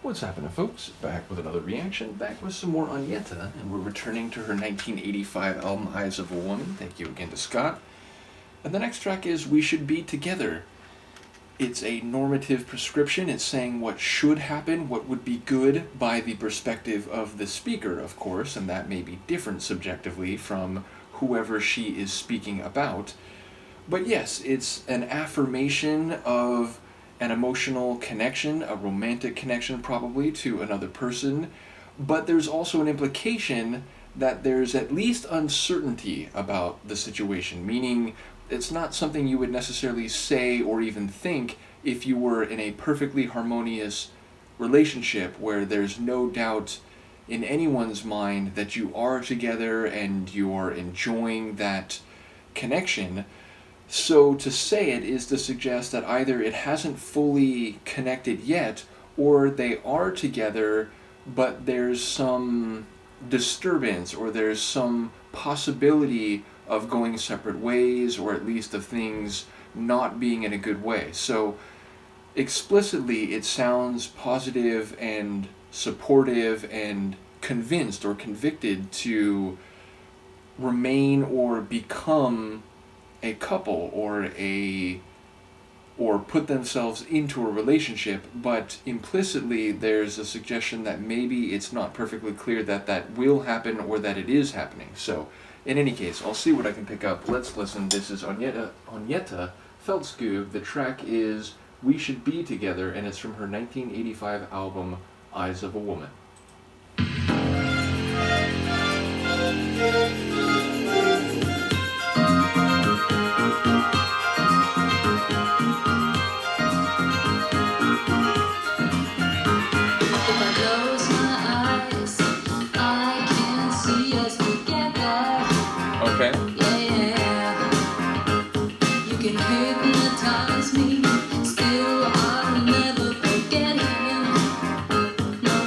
What's happening, folks? Back with another reaction, back with some more Agnetha, and we're returning to her 1985 album, Eyes of a Woman. Thank you again to Scott. And the next track is We Should Be Together. It's a normative prescription. It's saying what should happen, what would be good by the perspective of the speaker, of course, and that may be different subjectively from whoever she is speaking about. But yes, it's an affirmation of an emotional connection, a romantic connection probably, to another person, but there's also an implication that there's at least uncertainty about the situation, meaning it's not something you would necessarily say or even think if you were in a perfectly harmonious relationship where there's no doubt in anyone's mind that you are together and you're enjoying that connection. So to say it is to suggest that either it hasn't fully connected yet, or they are together, but there's some disturbance, or there's some possibility of going separate ways, or at least of things not being in a good way. So explicitly it sounds positive and supportive and convinced or convicted to remain or become a couple or put themselves into a relationship, but implicitly there's a suggestion that maybe it's not perfectly clear that that will happen or that it is happening. So in any case, I'll see what I can pick up. Let's listen. This is Agnetha Faltskog. The track is We Should Be Together, and it's from her 1985 album Eyes of a Woman. Okay. Yeah, you can hypnotize me, still I'll never forget him. No,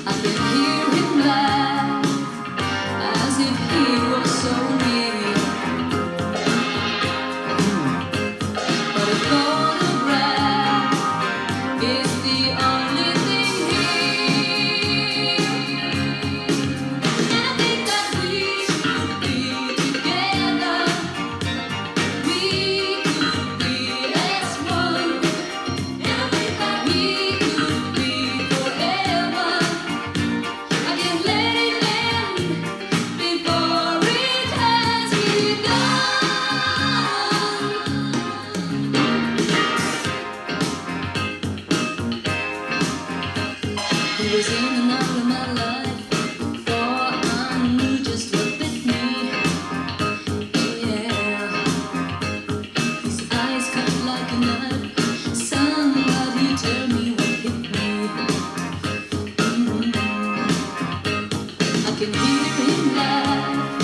I can hear him laugh as if he was so near. But a photograph is the only thing here. And I think that we should be together. We could be as one. And I think that we could be forever. I can't let it end before it has begun. He was in and out of my life before I knew just what bit me. Yeah, his eyes cut like a knife. Somebody tell me what hit me. I can hear him laugh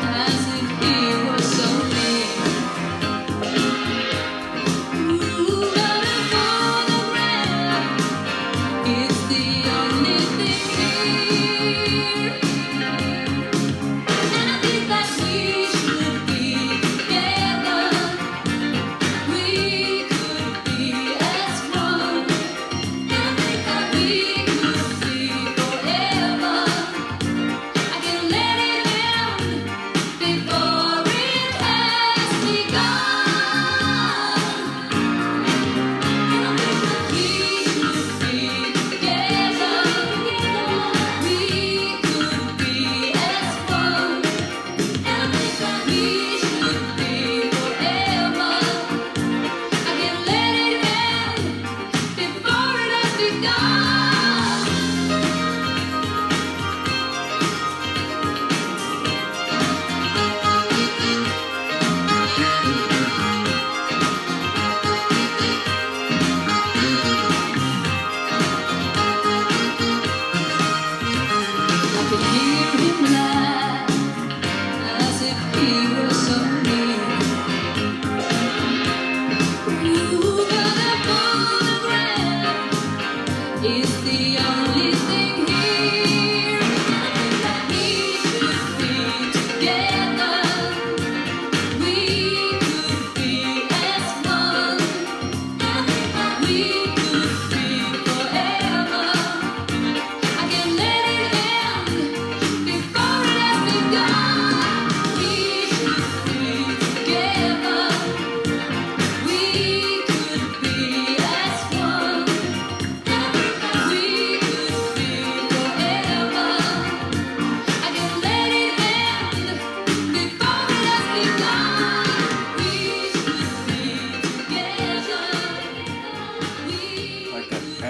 as if he was so near. Ooh, but a photograph, it's the only thing.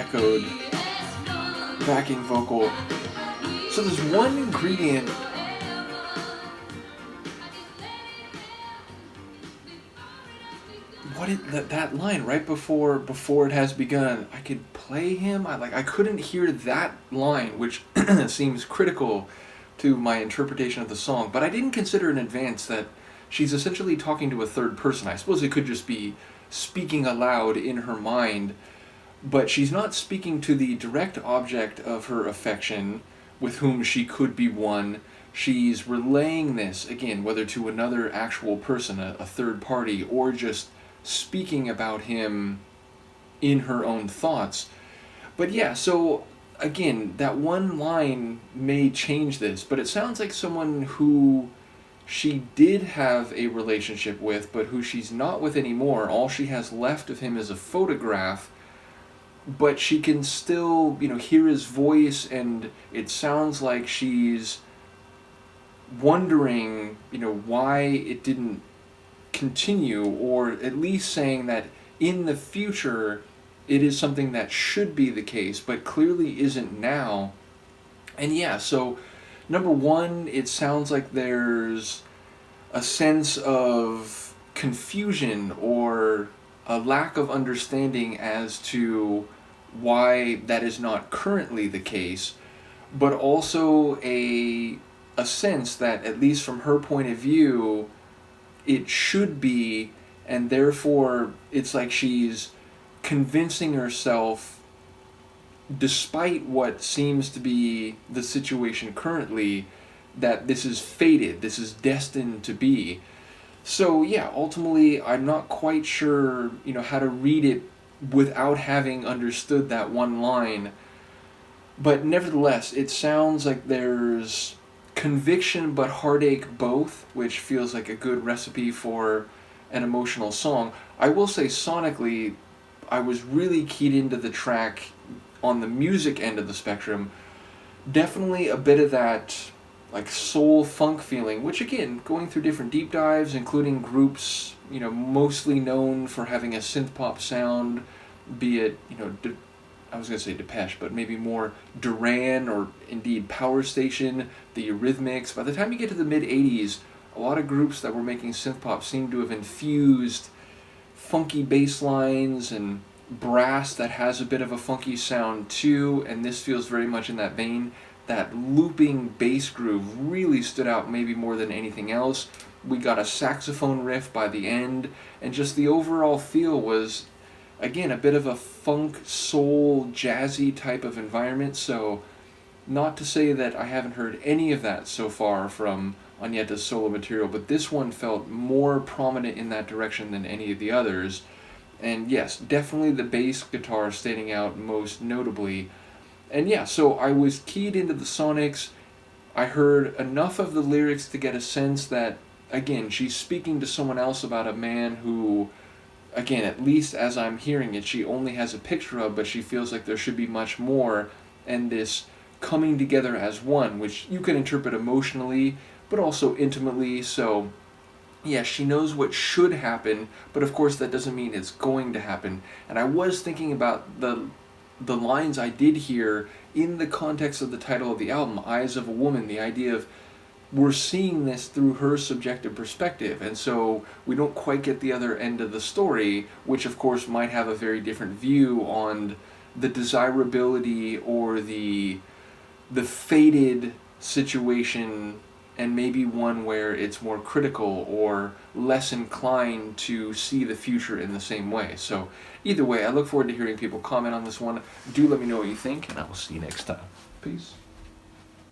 echoed backing vocal. So there's one ingredient that line right before it has begun. I could play him. I couldn't hear that line, which seems critical to my interpretation of the song. But I didn't consider in advance that she's essentially talking to a third person. I suppose it could just be speaking aloud in her mind, but she's not speaking to the direct object of her affection, with whom she could be one. She's relaying this again, whether to another actual person, a third party, or just speaking about him in her own thoughts. But yeah, so again, that one line may change this, but it sounds like someone who she did have a relationship with, but who she's not with anymore. All she has left of him is a photograph, but she can still, hear his voice, and it sounds like she's wondering, why it didn't continue, or at least saying that in the future it is something that should be the case, but clearly isn't now. And yeah, so number one, it sounds like there's a sense of confusion or a lack of understanding as to why that is not currently the case, but also a sense that, at least from her point of view, it should be, and therefore it's like she's convincing herself, despite what seems to be the situation currently, that this is fated, this is destined to be. So yeah, ultimately I'm not quite sure, how to read it without having understood that one line. But nevertheless, it sounds like there's conviction but heartache both, which feels like a good recipe for an emotional song. I will say sonically, I was really keyed into the track on the music end of the spectrum. Definitely a bit of that soul funk feeling, which again, going through different deep dives, including groups, mostly known for having a synth pop sound, be it, I was going to say Depeche, but maybe more Duran or indeed Power Station, the Eurythmics. By the time you get to the mid-'80s, a lot of groups that were making synth pop seem to have infused funky bass lines and brass that has a bit of a funky sound too, and this feels very much in that vein. That looping bass groove really stood out maybe more than anything else. We got a saxophone riff by the end, and just the overall feel was, again, a bit of a funk, soul, jazzy type of environment. So not to say that I haven't heard any of that so far from Agnetha's solo material, but this one felt more prominent in that direction than any of the others. And yes, definitely the bass guitar standing out most notably. And yeah, so I was keyed into the sonics. I heard enough of the lyrics to get a sense that, again, she's speaking to someone else about a man who, again, at least as I'm hearing it, she only has a picture of, but she feels like there should be much more, and this coming together as one, which you can interpret emotionally, but also intimately. So yeah, she knows what should happen, but of course that doesn't mean it's going to happen. And I was thinking about the lines I did hear in the context of the title of the album, Eyes of a Woman, the idea of we're seeing this through her subjective perspective, and so we don't quite get the other end of the story, which of course might have a very different view on the desirability or the fated situation, and maybe one where it's more critical or less inclined to see the future in the same way. So either way, I look forward to hearing people comment on this one. Do let me know what you think, and I will see you next time. Peace.